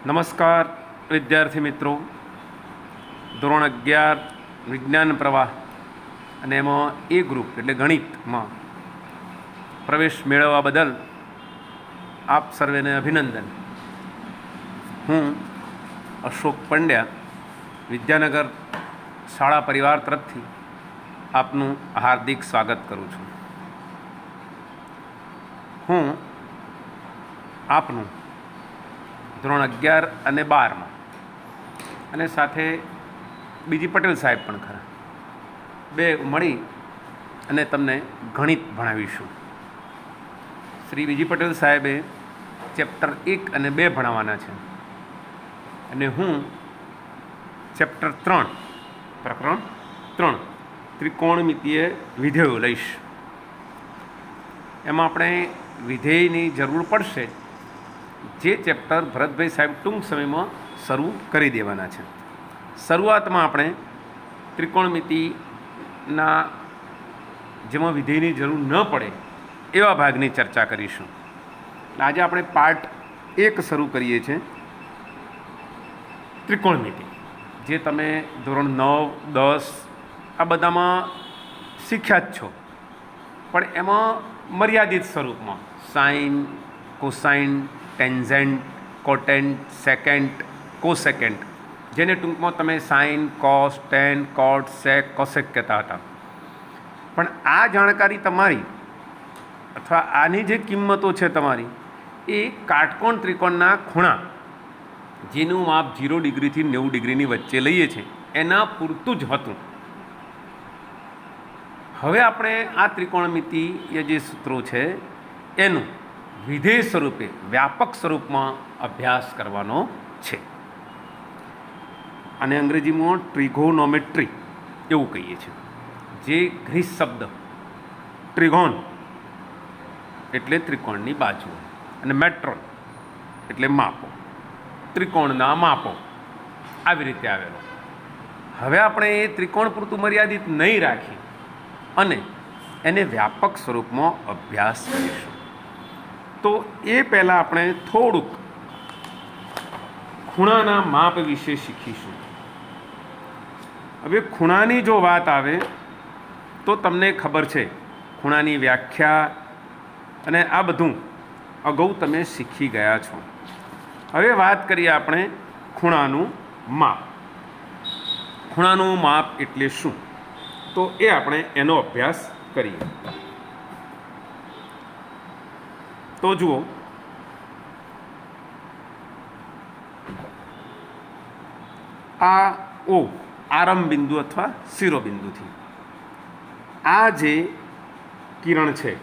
નમસ્કાર વિદ્યાર્થી મિત્રો. ધોરણ 11 વિજ્ઞાન પ્રવાહ અને એમાં એ ગ્રુપ એટલે ગણિતમાં પ્રવેશ મેળવવા બદલ આપ સર્વેને અભિનંદન. હું અશોક પંડ્યા વિદ્યાનગર શાળા પરિવાર તરફથી આપનું હાર્દિક સ્વાગત કરું છું. હું આપનું ધોરણ 11 અને 12માં અને સાથે બીજી પટેલ સાહેબ પણ ખરા, બે મળી અને તમને ગણિત ભણાવીશું. શ્રી બીજી પટેલ સાહેબે ચેપ્ટર 1 અને 2 ભણાવવાના છે અને હું ચેપ્ટર 3 પ્રકરણ 3 ત્રિકોણમિતીય વિધેયો લઈશ. એમાં આપણે વિધેયની જરૂર પડશે, જે ચેપ્ટર ભરતભાઈ સાહેબ ટૂંક સમયમાં શરૂ કરી દેવાના છે. શરૂઆતમાં આપણે ત્રિકોણમિતિના જેમાં વિધેયની જરૂર ન પડે એવા ભાગની ચર્ચા કરીશું. આજે આપણે પાર્ટ 1 શરૂ કરીએ છીએ, ત્રિકોણમિતિ, જે તમે ધોરણ 9, 10 આ બધામાં શીખ્યા જ છો, પણ એમાં મર્યાદિત સ્વરૂપમાં સાઇન, કોસાઇન, ટેન્જેન્ટ, કોટેન્ટ, સેકેન્ટ, કોસેકેન્ટ, જેને ટૂંકમાં તમે સાઇન, કોસ, ટેન, કોટ, સેક, કોસેક કહેતા હતા. પણ આ જાણકારી તમારી અથવા આની જે કિંમતો છે તમારી, એ કાટકોણ ત્રિકોણના ખૂણા, જેનું માપ 0 ડિગ્રીથી 90 ડિગ્રીની વચ્ચે લઈએ છીએ, એના પૂરતું જ હતું. હવે આપણે આ ત્રિકોણમિતિય જે સૂત્રો છે એનું વિધેય સ્વરૂપે વ્યાપક સ્વરૂપમાં અભ્યાસ કરવાનો છે. અને અંગ્રેજીમાં ટ્રિગોનોમેટ્રી એવું કહીએ છીએ, જે ગ્રીસ શબ્દ ટ્રિગોન એટલે ત્રિકોણની બાજુઓ અને મેટ્રોન એટલે માપો, ત્રિકોણના માપો, આવી રીતે આવેલો. હવે આપણે એ ત્રિકોણ પૂરતું મર્યાદિત નહીં રાખી અને એને વ્યાપક સ્વરૂપમાં અભ્યાસ કરીશું. તો એ પહેલાં આપણે થોડુંક ખૂણાના માપ વિશે શીખીશું. હવે ખૂણાની જો વાત આવે તો તમને ખબર છે, ખૂણાની વ્યાખ્યા અને આ બધું અગાઉ તમે શીખી ગયા છો. હવે વાત કરીએ આપણે ખૂણાનું માપ. ખૂણાનું માપ એટલે શું, તો એ આપણે એનો અભ્યાસ કરીએ. તો જુઓ, આ ઓ આરંભ બિંદુ અથવા શિરોબિંદુથી આ જે કિરણ છે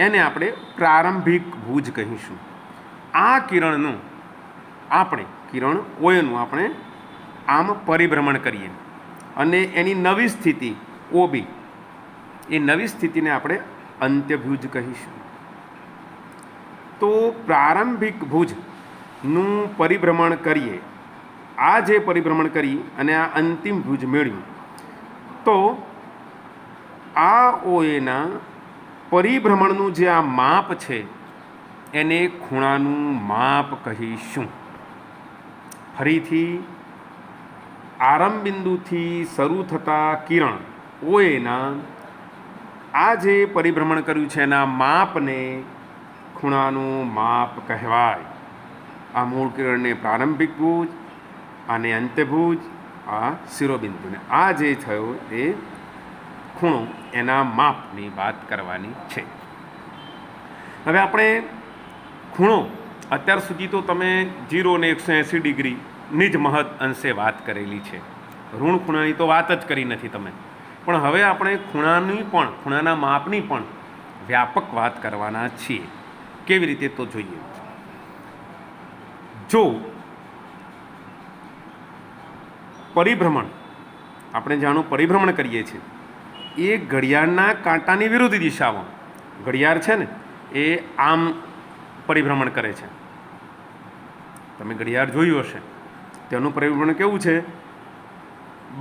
એને આપણે પ્રારંભિક ભુજ કહીશું. આ કિરણનું આપણે કિરણ ઓયનું આપણે આમ પરિભ્રમણ કરીએ અને એની નવી સ્થિતિ ઓબી, એ નવી સ્થિતિને આપણે અંત્યભુજ કહીશું. તો પ્રારંભિક ભુજનું પરિભ્રમણ કરીએ, આ જે પરિભ્રમણ કરી અને આ અંતિમ ભુજ મેળવ્યું, તો આ ઓએના પરિભ્રમણનું જે આ માપ છે એને ખૂણાનું માપ કહીશું. ફરીથી આરંભ બિંદુથી શરૂ થતા કિરણ ઓએના આ જે પરિભ્રમણ કર્યું છે એના માપને ખૂણાનું માપ કહેવાય. આ મૂળ કિરણને પ્રારંભિક ભુજ, આને અંત્યભુજ, આ શિરોબિંદુને આ જે થયો એ ખૂણો, એના માપની વાત કરવાની છે. હવે આપણે ખૂણો અત્યાર સુધી તો તમે 0 ને 180 ડિગ્રીની જ મહદ અંશે વાત કરેલી છે, ઋણ ખૂણાની તો વાત જ કરી નથી તમે. પણ હવે આપણે ખૂણાના માપની પણ વ્યાપક વાત કરવાના છીએ. કેવી રીતે, તો જોઈએ. જો પરિભ્રમણ, આપણે જાણું પરિભ્રમણ કરીએ છીએ એ ઘડિયાળના કાંટાની વિરુદ્ધ દિશામાં, ઘડિયાળ છે ને એ આમ પરિભ્રમણ કરે છે. તમે ઘડિયાળ જોયું હશે, તેનું પરિભ્રમણ કેવું છે,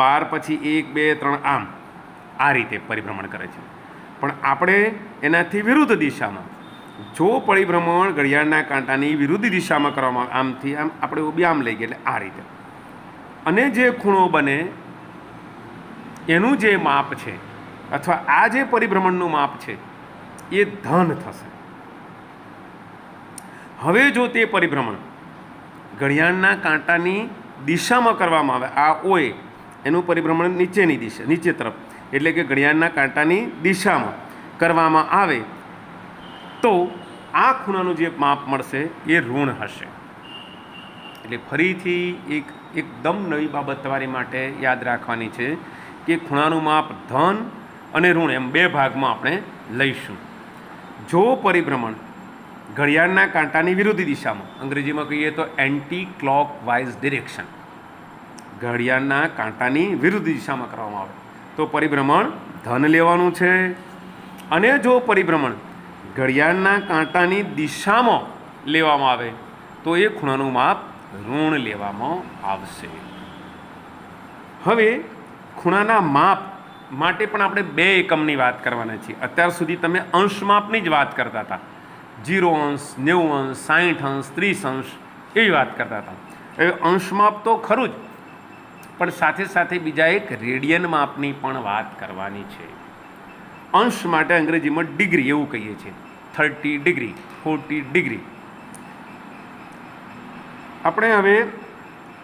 12 પછી 1, 2, 3 આમ આ રીતે પરિભ્રમણ કરે છે. પણ આપણે એનાથી વિરુદ્ધ દિશામાં જો પરિભ્રમણ ઘડિયાળના કાંટાની વિરુદ્ધ દિશામાં કરવામાં આવે, આમથી આમ આપણે બી આમ લઈ ગયા એટલે આ રીતે, અને જે ખૂણો બને એનું જે માપ છે અથવા આ જે પરિભ્રમણનું માપ છે એ ધન થશે. હવે જો તે પરિભ્રમણ ઘડિયાળના કાંટાની દિશામાં કરવામાં આવે, આ ઓએ એનું પરિભ્રમણ નીચેની દિશા, નીચે તરફ, એટલે કે ઘડિયાળના કાંટાની દિશામાં કરવામાં આવે તો આ ખૂણાનું જે માપ મળશે એ ઋણ હશે. એટલે ફરીથી એકદમ નવી બાબત તમારી માટે યાદ રાખવાની છે કે ખૂણાનું માપ ધન અને ઋણ એમ બે ભાગમાં આપણે લઈશું. જો પરિભ્રમણ ઘડિયાળના કાંટાની વિરુદ્ધ દિશામાં, અંગ્રેજીમાં કહીએ તો એન્ટી ક્લોક વાઇઝ ડિરેક્શન, ઘડિયાળના કાંટાની વિરુદ્ધ દિશામાં કરવામાં આવે તો પરિભ્રમણ ધન લેવાનું છે. અને જો પરિભ્રમણ ઘડિયાળના કાંટાની દિશામાં લેવામાં આવે તો એ ખૂણાનું માપ ઋણ લેવામાં આવશે. હવે ખૂણાના માપ માટે પણ આપણે બે એકમની વાત કરવાના છીએ. અત્યાર સુધી તમે અંશ માપની જ વાત કરતા હતા, 0 અંશ, 90 અંશ, 60 અંશ, 30 અંશ એવી વાત કરતા હતા. હવે અંશ માપ તો ખરું જ, પણ સાથે સાથે બીજા એક રેડિયન માપની પણ વાત કરવાની છે. અંશ માટે અંગ્રેજીમાં ડિગ્રી એવું કહીએ છીએ, 30 ડિગ્રી, 40 ડિગ્રી. આપણે હવે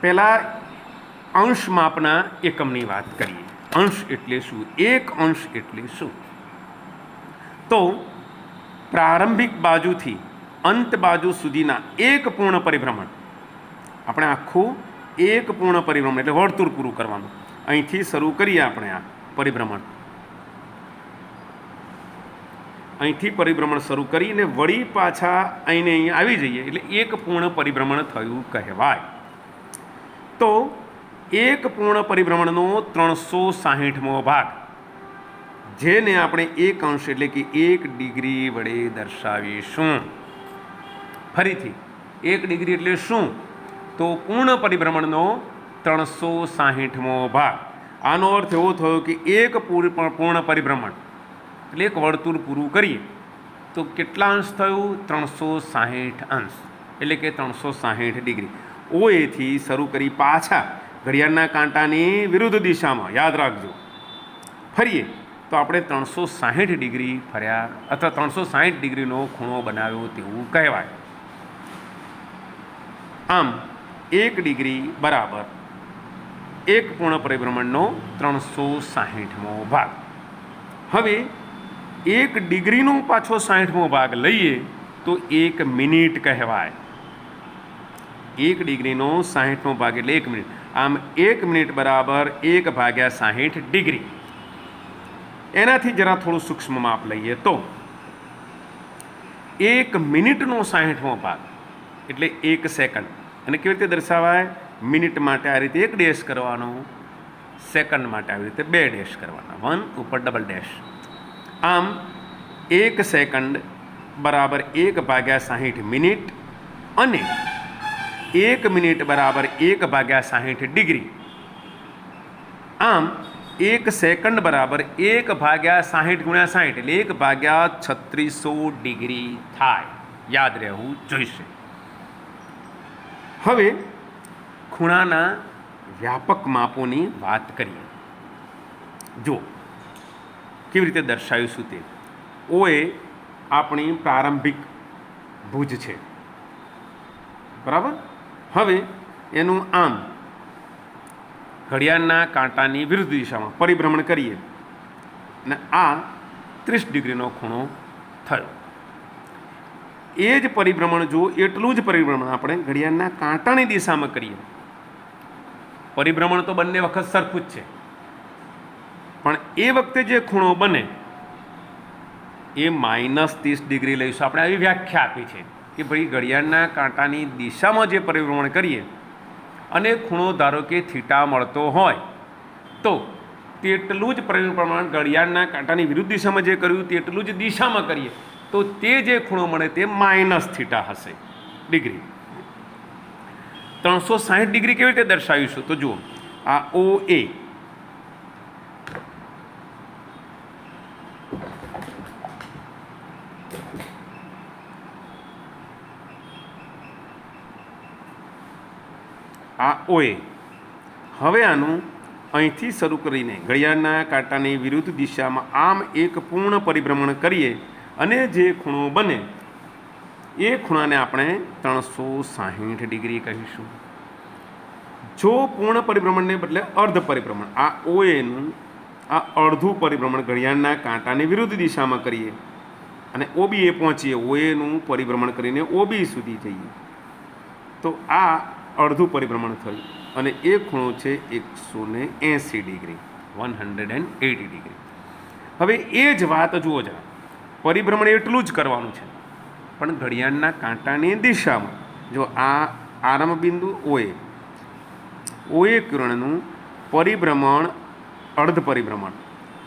પહેલાં અંશ માપના એકમની વાત કરીએ. અંશ એટલે શું? એક અંશ એટલે શું? તો પ્રારંભિક બાજુથી અંત બાજુ સુધીના એક પૂર્ણ પરિભ્રમણ, આપણે આખું એક પૂર્ણ પરિભ્રમણ એટલે વર્તુળ પૂરું કરવાનું. અહીંથી શરૂ કરીએ આપણે આ પરિભ્રમણ, અહીંથી પરિભ્રમણ શરૂ કરીને વળી પાછા અહીં આવી જઈએ એટલે એક પૂર્ણ પરિભ્રમણ થયું કહેવાય. તો એક પૂર્ણ પરિભ્રમણનો 360મો ભાગ, જેને આપણે એક અંશ એટલે કે 1 ડિગ્રી વડે દર્શાવીશું. ફરીથી 1 ડિગ્રી એટલે શું? તો પૂર્ણ પરિભ્રમણનો 360મો ભાગ. આનો અર્થ એવો થયો કે એક પૂર્ણ પરિભ્રમણ એટલે એક વર્તુળ પૂરું કરીએ તો કેટલા અંશ થયું? 360 અંશ, એટલે કે 360 ડિગ્રી. ઓએથી શરૂ કરી પાછા ઘડિયાળના કાંટાની વિરુદ્ધ દિશામાં, યાદ રાખજો, ફરીએ તો આપણે 360 ડિગ્રી ફર્યા અથવા 360 ડિગ્રીનો ખૂણો બનાવ્યો તેવું કહેવાય. આમ 1 ડિગ્રી બરાબર એક પૂર્ણ પરિભ્રમણનો 360મો ભાગ. હવે 1 ડિગ્રીનો પાછો 60મો ભાગ લઈએ તો 1 મિનિટ કહેવાય. 1 ડિગ્રીનો 60મો ભાગ એટલે 1 મિનિટ. આમ 1 મિનિટ બરાબર 1/60 ડિગ્રી. એનાથી જરા થોડું સૂક્ષ્મ માપ લઈએ તો 1 મિનિટનો 60મો ભાગ એટલે 1 સેકન્ડ. અને કેવી રીતે દર્શાવાય? મિનિટ માટે આ રીતે 1 ડેશ કરવાનો, સેકન્ડ માટે આવી રીતે 2 ડેશ કરવાના, 1 ઉપર ડબલ ડેશ. આમ 1 સેકન્ડ બરાબર 1/60 મિનિટ અને 1 મિનિટ બરાબર 1/60 ડિગ્રી. આમ 1 સેકન્ડ બરાબર 1/60 ગુણ્યા 60 એટલે 1/3600 ડિગ્રી થાય. યાદ રહેવું જોઈશે. હવે ખૂણાના વ્યાપક માપોની વાત કરીએ. જો કેવી રીતે દર્શાવીશું તે. ઓએ આપણી પ્રારંભિક ભુજ છે, બરાબર. હવે એનું આમ ઘડિયાળના કાંટાની વિરુદ્ધ દિશામાં પરિભ્રમણ કરીએ અને આ 30 ડિગ્રીનો ખૂણો થયો. એ જ પરિભ્રમણ જો એટલું જ પરિભ્રમણ આપણે ઘડિયાળના કાંટાની દિશામાં કરીએ, પરિભ્રમણ તો બંને વખત સરખું જ છે, પણ એ વખતે જે ખૂણો બને એ -30 ડિગ્રી લઈશું. આપણે આવી વ્યાખ્યા આપી છે કે ભાઈ ઘડિયાળના કાંટાની દિશામાં જે પરિભ્રમણ કરીએ અને ખૂણો ધારો કે થીટા મળતો હોય તો તેટલું જ પરિભ્રમણ ઘડિયાળના કાંટાની વિરુદ્ધ દિશામાં જે કર્યું તેટલું જ દિશામાં કરીએ તો તે જે ખૂણો મળે તે -θ હશે ડિગ્રી. 360 ડિગ્રી કેવી રીતે દર્શાવીશું? તો જુઓ, આ OA આ ઓએ. હવે આનું અહીંથી શરૂ કરીને ઘડિયાળના કાંટાની વિરુદ્ધ દિશામાં આમ એક પૂર્ણ પરિભ્રમણ કરીએ અને જે ખૂણો બને એ ખૂણાને આપણે 360 ડિગ્રી કહીશું. જો પૂર્ણ પરિભ્રમણને બદલે અર્ધ પરિભ્રમણ, આ ઓએનું આ અડધું પરિભ્રમણ ઘડિયાળના કાંટાની વિરુદ્ધ દિશામાં કરીએ અને ઓબીએ પહોંચીએ, ઓએનું પરિભ્રમણ કરીને ઓબી સુધી જઈએ, તો આ અડધું પરિભ્રમણ થયું અને એ ખૂણો છે 180 ડિગ્રી, 180 ડિગ્રી. હવે એ જ વાત જુઓ જરા, પરિભ્રમણ એટલું જ કરવાનું છે, પણ ઘડિયાળના કાંટાની દિશામાં. જો આ આરંભ બિંદુ ઓએ કિરણનું પરિભ્રમણ અર્ધ પરિભ્રમણ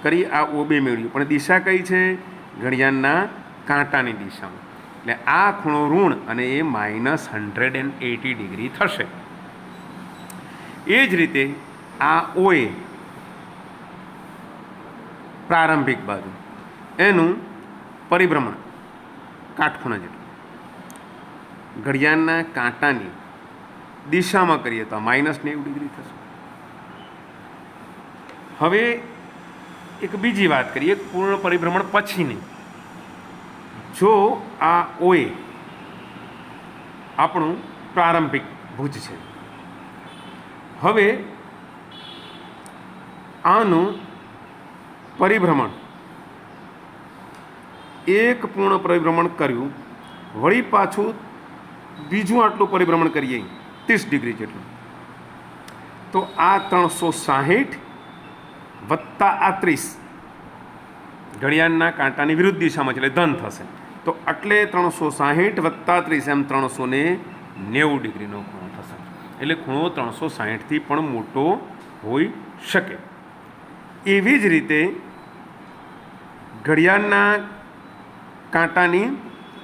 કરી આ ઓબે મેળવ્યું, પણ દિશા કઈ છે? ઘડિયાળના કાંટાની દિશામાં. એટલે આ ખૂણો ઋણ અને એ -180 ડિગ્રી થશે. એ જ રીતે આ ઓએ પ્રારંભિક બાજુ એનું પરિભ્રમણ કાટખૂણા જેટલું ઘડિયાળના કાંટાની દિશામાં કરીએ તો -90 ડિગ્રી થશે. હવે એક બીજી વાત કરીએ પૂર્ણ પરિભ્રમણ પછીની. જો આ ઓએ આપણું પ્રારંભિક ભુજ છે, હવે આનું પરિભ્રમણ એક પૂર્ણ પરિભ્રમણ કર્યું, વળી પાછું બીજું આટલું પરિભ્રમણ કરીએ 30 ડિગ્રી જેટલું, તો આ 360 વત્તા આ 30 ઘડિયાળના કાંટાની વિરુદ્ધ દિશામાં છે એટલે ધન થશે. તો એટલે 360 વત્તા 30 એમ 390 ડિગ્રીનો ખૂણો થશે. એટલે ખૂણો 360થી પણ મોટો હોઈ શકે. એવી જ રીતે ઘડિયાળના કાંટાની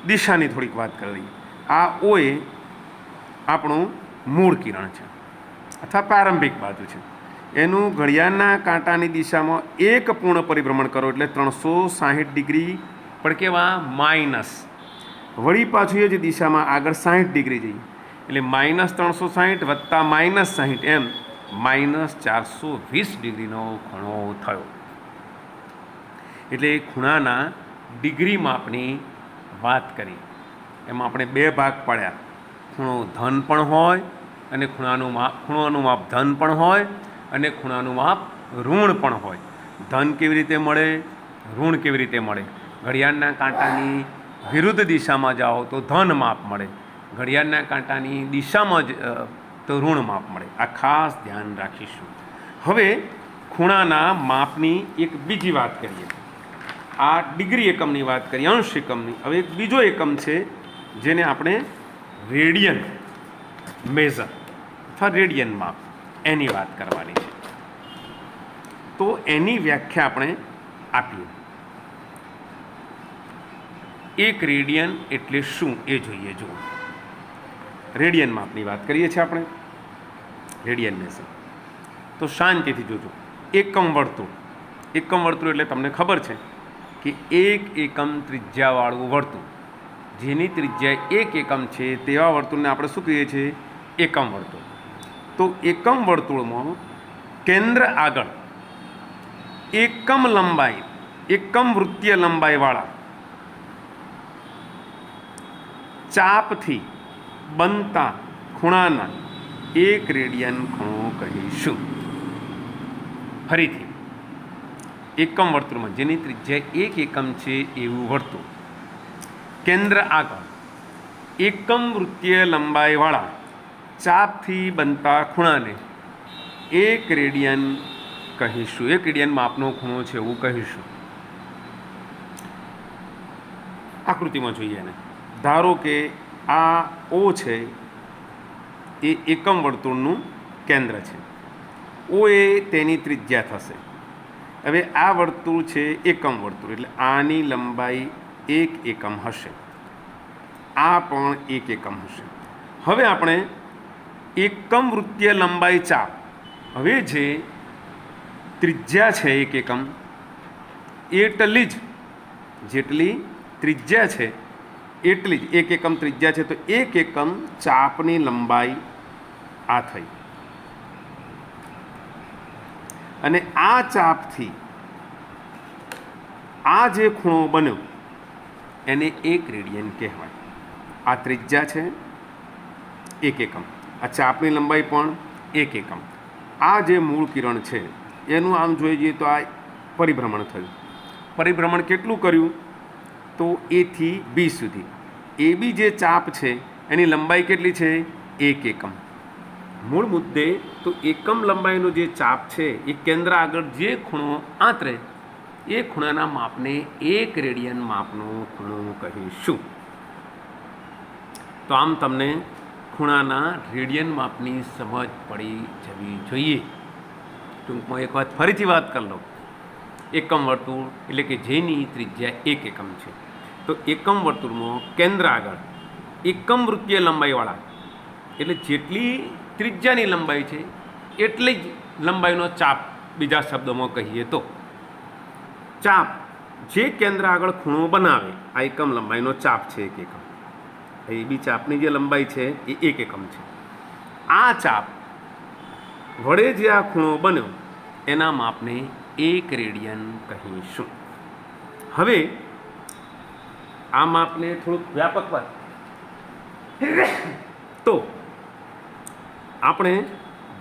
દિશાની થોડીક વાત કરી. આ ઓએ આપણું મૂળ કિરણ છે અથવા પ્રારંભિક બાજુ છે, એનું ઘડિયાળના કાંટાની દિશામાં એક પૂર્ણ પરિભ્રમણ કરો એટલે 360 ડિગ્રી, પણ કેવા માઇનસ, વળી પાછું એ જ દિશામાં આગળ 60 ડિગ્રી જઈએ એટલે -360 વત્તા -60 એમ -420 ડિગ્રીનો ખૂણો થયો. એટલે ખૂણાના ડિગ્રી માપની વાત કરી. એમાં આપણે બે ભાગ પાડ્યા, ખૂણો ધન પણ હોય અને ખૂણાનું માપ ધન પણ હોય અને ખૂણાનું માપ ઋણ પણ હોય. ધન કેવી રીતે મળે, ઋણ કેવી રીતે મળે? ઘડિયાળના કાંટાની વિરુદ્ધ દિશામાં જાઓ તો ધન માપ મળે, ઘડિયાળના કાંટાની દિશામાં જ તો ઋણ માપ મળે. આ ખાસ ધ્યાન રાખીશું. હવે ખૂણાના માપની એક બીજી વાત કરીએ. આ ડિગ્રી એકમની વાત કરીએ, અંશ એકમની. હવે એક બીજો એકમ છે જેને આપણે રેડિયન મેઝર અથવા રેડિયન માપ, એની વાત કરવાની છે. તો એની વ્યાખ્યા આપણે આપીએ. એક રેડિયન એટલે શું એ જોઈએ. જુઓ, રેડિયન માપની વાત કરીએ છીએ આપણે, રેડિયન મેઝર. તો શાંતિથી જોજો. એકમ વર્તુળ એટલે તમને ખબર છે કે 1 એકમ ત્રિજ્યાવાળું વર્તુળ, જેની ત્રિજ્યા 1 એકમ છે તેવા વર્તુળને આપણે શું કહીએ છીએ? એકમ વર્તુળ. તો એકમ વર્તુળમાં કેન્દ્ર આગળ એકમ વૃત્તીય લંબાઈવાળા ચાપથી બનતા ખૂણાના 1 રેડિયન ખૂણો કહીશું. ફરીથી, એકમ વર્તુળમાં જેની ત્રિજ્યા 1 એકમ છે એવું વર્તુળ, કેન્દ્ર આગળ એકમ વૃત્તીય લંબાઈવાળા ચાપથી બનતા ખૂણાને 1 રેડિયન કહીશું. 1 રેડિયન માપનો ખૂણો છે એવું કહીશું. આકૃતિમાં જોઈએ ને, ધારો કે આ ઓ છે એ એકમ વર્તુળનું કેન્દ્ર છે, ઓ એ તેની ત્રિજ્યા થશે. હવે આ વર્તુળ છે એકમ વર્તુળ એટલે આની લંબાઈ 1 એકમ હશે, આ પણ 1 એકમ હશે. હવે આપણે એકમ વૃત્તીય લંબાઈ ચાપ, હવે જે ત્રિજ્યા છે 1 એકમ એટલી જ, જેટલી ત્રિજ્યા છે એટલી જ 1 એકમ ત્રિજ્યા છે, તો 1 એકમ ચાપની લંબાઈ આ થઈ. અને આ ચાપથી આ જે ખૂણો બન્યો એને 1 રેડિયન કહેવાય. આ ત્રિજ્યા છે 1 એકમ. આ ચાપની લંબાઈ પણ 1 એકમ. આ જે મૂળ કિરણ છે એનું આમ જોઈ જઈએ તો આ પરિભ્રમણ થયું. પરિભ્રમણ કેટલું કર્યું? તો એ થી બી સુધી. એ બી જે ચાપ છે એની લંબાઈ કેટલી છે? 1 એકમ. મૂળ મુદ્દે તો એકમ લંબાઈનો જે ચાપ છે એ કેન્દ્ર આગળ જે ખૂણો આંતરે એ ખૂણાના માપને 1 રેડિયન માપનો ખૂણો કહીશું. તો આમ તમને ખૂણાના રેડિયન માપની સમજ પડી જવી જોઈએ. ટૂંકમાં એક વાત ફરીથી વાત કરી લો. એકમ વર્તુળ એટલે કે જેની ત્રિજ્યા 1 એકમ છે. તો એકમ વર્તુળમાં કેન્દ્ર આગળ એકમ વૃત્તીય લંબાઈવાળા એટલે જેટલી ત્રિજ્યાની લંબાઈ છે એટલી જ લંબાઈનો ચાપ, બીજા શબ્દોમાં કહીએ તો ચાપ જે કેન્દ્ર આગળ ખૂણો બનાવે આ એકમ લંબાઈનો ચાપ છે 1 એકમ. એ બી ચાપની જે લંબાઈ છે એ 1 એકમ છે. આ ચાપ વડે જે આ ખૂણો બન્યો એના માપને 1 રેડિયન કહીશું. હવે આ માપને થોડુંક વ્યાપક વાત તો આપણે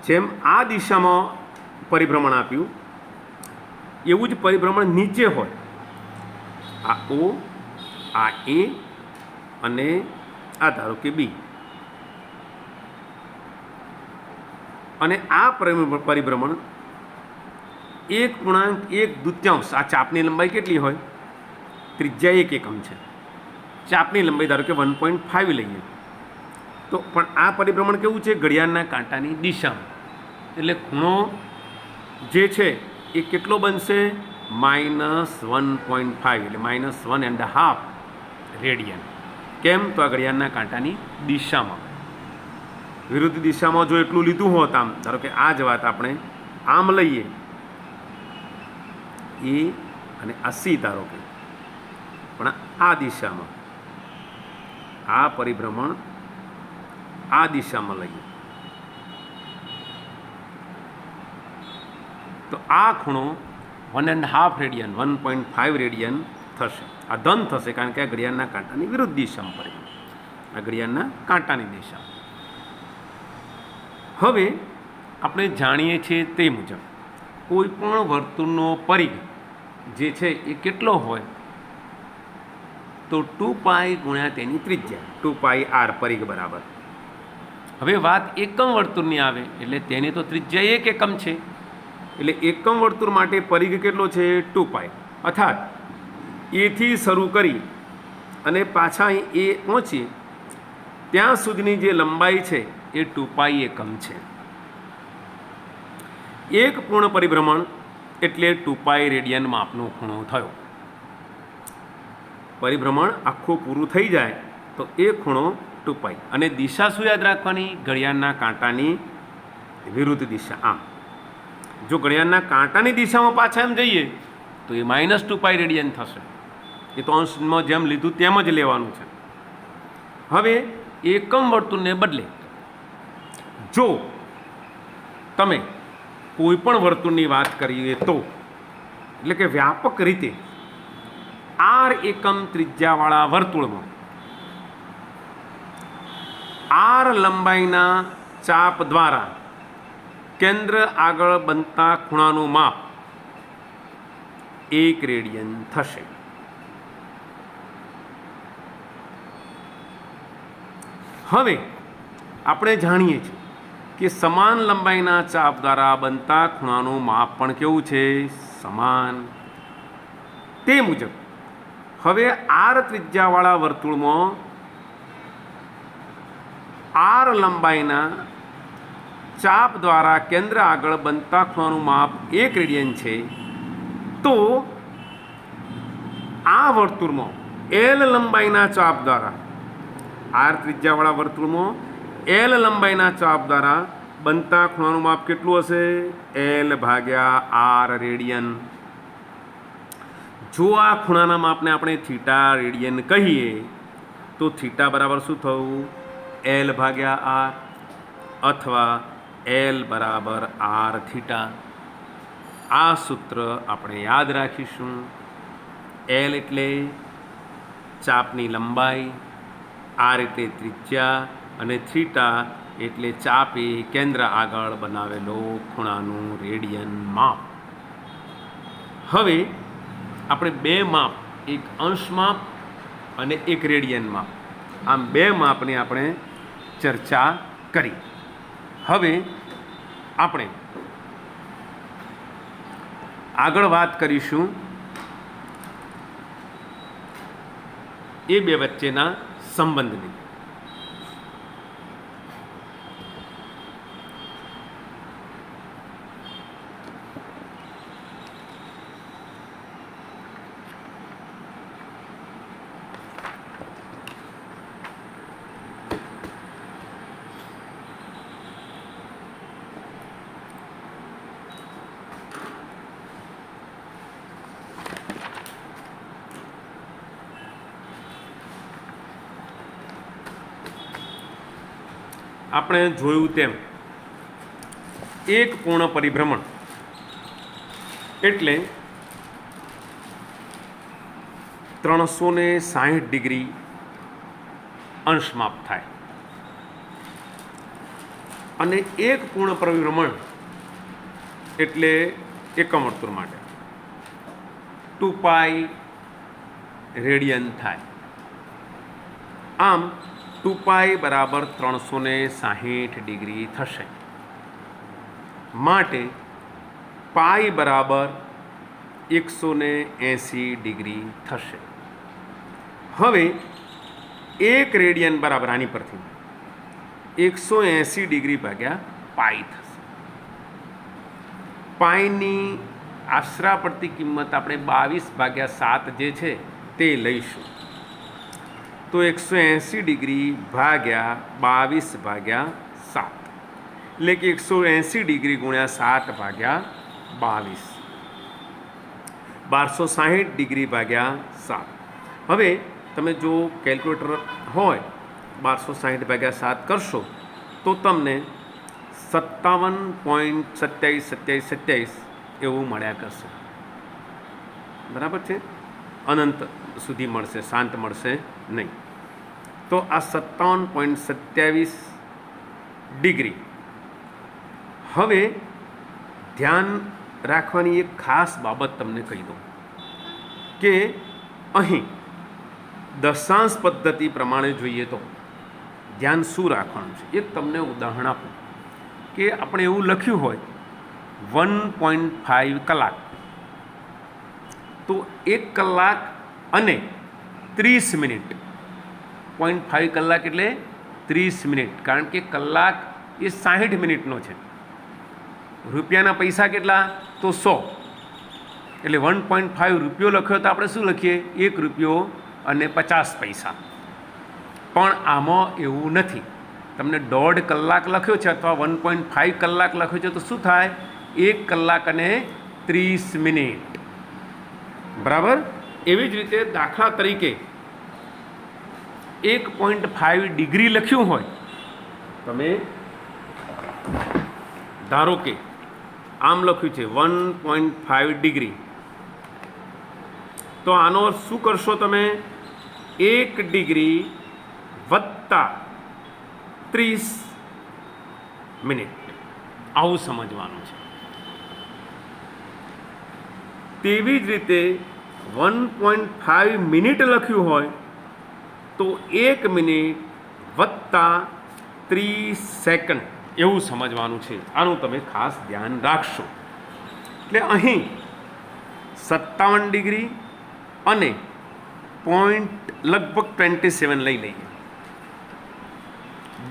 જેમ આ દિશામાં પરિભ્રમણ આપ્યું એવું જ પરિભ્રમણ નીચે હોય. આ O, આ A અને આ ધારો કે B. અને આ પરિભ્રમણ 1.1/2 આ ચાપની લંબાઈ કેટલી હોય? ત્રિજ્યા 1 એકમ છે. ચાપની લંબાઈ ધારો કે 1.5 લઈએ તો પણ આ પરિભ્રમણ કેવું છે? ઘડિયાળના કાંટાની દિશામાં. એટલે ખૂણો જે છે એ કેટલો બનશે? -1.5 એટલે -1.5 રેડિયન. કેમ? તો આ ઘડિયાળના કાંટાની દિશામાં. વિરુદ્ધ દિશામાં જો એટલું લીધું હોત આમ, ધારો કે આ જ વાત આપણે આમ લઈએ એ અને આ સી ધારો કે, પણ આ દિશામાં આ પરિભ્રમણ આ દિશામાં લઈએ તો આ ખૂણો 1.5 રેડિયન 1.5 રેડિયન થશે. આ ધન થશે કારણ કે આ ઘડિયાળના કાંટાની વિરુદ્ધ દિશામાં પરિભ્રમણ. આ ઘડિયાળના કાંટાની દિશા. હવે આપણે જાણીએ છીએ તે મુજબ કોઈ પણ વર્તુળનો પરિઘ જે છે એ કેટલો હોય? તો 2π ગુણ્યા તેની ત્રિજ્યા, 2πr પરિઘ બરાબર. હવે વાત એકમ વર્તુળની આવે એટલે તેની તો ત્રિજ્યા 1 એકમ છે. એટલે એકમ વર્તુળ માટે પરિઘ કેટલો છે? 2π. અર્થાત એથી શરૂ કરી અને પાછા અહીં એ પહોંચીએ ત્યાં સુધીની જે લંબાઈ છે એ 2π એકમ છે. એક પૂર્ણ પરિભ્રમણ એટલે 2π રેડિયન માપનો ખૂણો થયો. પરિભ્રમણ આખું પૂરું થઈ જાય તો એ ખૂણો 2π. અને દિશા શું યાદ રાખવાની? ઘડિયાળના કાંટાની વિરુદ્ધ દિશા. આમ જો ઘડિયાળના કાંટાની દિશામાં પાછા એમ જઈએ તો એ -2π રેડિયન થશે. એ તો અંશમાં જેમ લીધું તેમ જ લેવાનું છે. હવે એકમ વર્તુળને બદલે જો તમે કોઈ પણ વર્તુળની વાત કરીએ તો, એટલે કે વ્યાપક રીતે r એકમ ત્રિજ્યાવાળા વર્તુળમાં r લંબાઈના ચાપ દ્વારા કેન્દ્ર આગળ બનતા ખૂણાનું માપ 1 રેડિયન થશે. હવે આપણે જાણીએ છીએ કે સમાન લંબાઈના ચાપ દ્વારા બનતા ખૂણાનું માપ પણ કેવું છે? સમાન. તે મુજબ હવે r ત્રિજ્યાવાળા વર્તુળમાં r લંબાઈના ચાપ દ્વારા કેન્દ્ર આગળ બનતા ખૂણાનું માપ 1 રેડિયન છે. તો આ વર્તુળમાં l લંબાઈના ચાપ દ્વારા r ત્રિજ્યાવાળા વર્તુળમાં l લંબાઈના ચાપ દ્વારા બનતા ખૂણાનું માપ કેટલું હશે? l/r radian. જો આ ખૂણાના માપને આપણે થીટા રેડિયન કહીએ તો થીટા બરાબર શું થયું? l/r અથવા l = r થીટા. આ સૂત્ર આપણે યાદ રાખીશું. એલ એટલે ચાપની લંબાઈ, આર એટલે ત્રિજ્યા અને થીટા એટલે ચાપે કેન્દ્ર આગળ બનાવેલો ખૂણાનું રેડિયન માપ. હવે આપણે બે માપ, એક અંશ માપ અને એક રેડિયન માપ, આમ બે માપની આપણે ચર્ચા કરી. હવે આપણે આગળ વાત કરીશું એ બે વચ્ચેના સંબંધની. આપણે જોયું તેમ એક પૂર્ણ પરિભ્રમણ એટલે 360 ડિગ્રી અંશમાપ થાય અને એક પૂર્ણ પરિભ્રમણ એટલે એકમ વર્તુળ માટે 2π રેડિયન થાય. આમ 2π બરાબર 360 ડિગ્રી થશે. માટે પાઈ બરાબર 180 ડિગ્રી થશે. હવે એક રેડિયન બરાબર આની પરથી 180 ડિગ્રી ભાગ્યા પાઈ થશે. પાઈની આશરા પડતી કિંમત આપણે 22/7 જે છે તે લઈશું. તો 180 ડિગ્રી ભાગ્યા 22/7 એટલે કે 180 ડિગ્રી ગુણ્યા 7/22 1260 ડિગ્રી ભાગ્યા 7. હવે તમે જો કેલ્ક્યુલેટર હોય 1260/7 કરશો તો તમને 57.272727 એવું મળ્યા કરશે. બરાબર છે? અનંત સુધી મળશે, શાંત મળશે નહીં. તો આ 57.27 ડિગ્રી. હવે ધ્યાન રાખવાની એક ખાસ બાબત તમને કહી દઉં કે અહીં દશાંશ પદ્ધતિ પ્રમાણે જોઈએ તો ધ્યાન શું રાખવાનું છે. એક તમને ઉદાહરણ આપું કે આપણે એવું લખ્યું હોય 1.5 કલાક, તો 1 કલાક અને 30 મિનિટ. 0.5 કલાક એટલે 30 મિનિટ, કારણ કે કલાક એ 60 મિનિટનો છે. રૂપિયાના પૈસા કેટલા? તો 100. એટલે 1.5 રૂપિયો લખ્યો તો આપણે શું લખીએ? 1 રૂપિયો અને 50 પૈસા. પણ આમાં એવું નથી. તમને 1.5 કલાક લખ્યો છે અથવા 1.5 કલાક લખ્યો છે તો શું થાય? 1 કલાક અને 30 મિનિટ. બરાબર? એવી જ રીતે દાખલા તરીકે 1.5 ડિગ્રી લખ્યું હોય, તમે ધારો કે આમ લખ્યું છે 1.5 ડિગ્રી, તો આનો શું કરશો તમે? 1 ડિગ્રી વત્તા 30 મિનિટ, આવું સમજવાનું છે. તેવી જ રીતે 1.5 મિનિટ લખ્યું હોય તો 1 મિનિટ વત્તા 30 સેકન્ડ એવું સમજવાનું છે. આનું તમે ખાસ ધ્યાન રાખશો. એટલે અહીં 57 ડિગ્રી અને પોઈન્ટ લગભગ 27 લઈ લઈએ.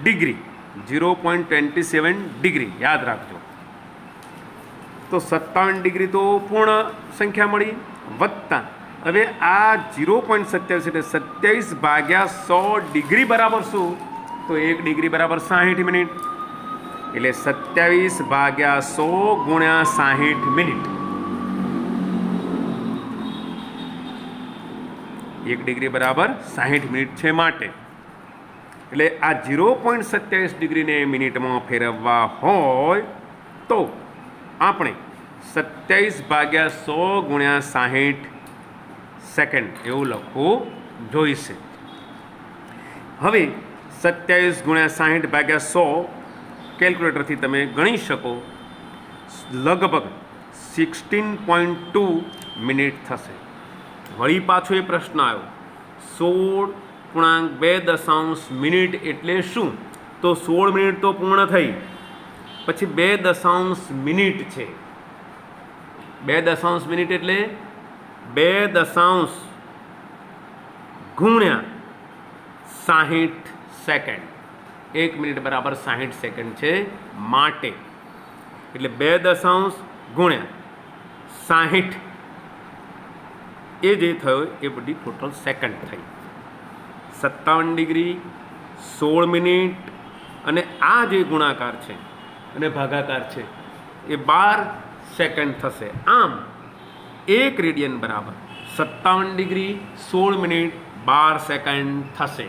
ડિગ્રી 0.27 ડિગ્રી યાદ રાખજો. તો 57 ડિગ્રી તો પૂર્ણ સંખ્યા મળી, વત્તા હવે આ 0.27 એટલે 27/100 ડિગ્રી બરાબર શું? તો 1 ડિગ્રી બરાબર 60 મિનિટ. એટલે 27/100 ગુણ્યા 60 મિનિટ. 1 ડિગ્રી બરાબર 60 મિનિટ છે. માટે એટલે આ 0.27 ડિગ્રીને મિનિટમાં ફેરવવા હોય તો આપણે 27/100 ગુણ્યા 60 સેકન્ડ એવું લખવું જોઈશે. હવે 27 ગુણ્યા 60/100 કેલ્ક્યુલેટરથી તમે ગણી શકો, લગભગ 16.2 મિનિટ થશે. વળી પાછો એ પ્રશ્ન આવ્યો 16.2 મિનિટ એટલે શું? તો 16 મિનિટ તો પૂર્ણ થઈ, પછી 2 મિનિટ છે. 2 મિનિટ એટલે 2 ગુણ્યા 60 સેકન્ડ. 1 મિનિટ બરાબર 60 સેકન્ડ છે, માટે એટલે 2 ગુણ્યા 60 એ જે થયો એ બધી ટોટલ સેકન્ડ થઈ. 57 ડિગ્રી, 16 મિનિટ અને આ જે ગુણાકાર છે અને ભાગાકાર છે એ 12 સેકન્ડ થશે. આમ 1 રેડિયન બરાબર 57 ડિગ્રી, 16 મિનિટ, 12 સેકન્ડ થશે.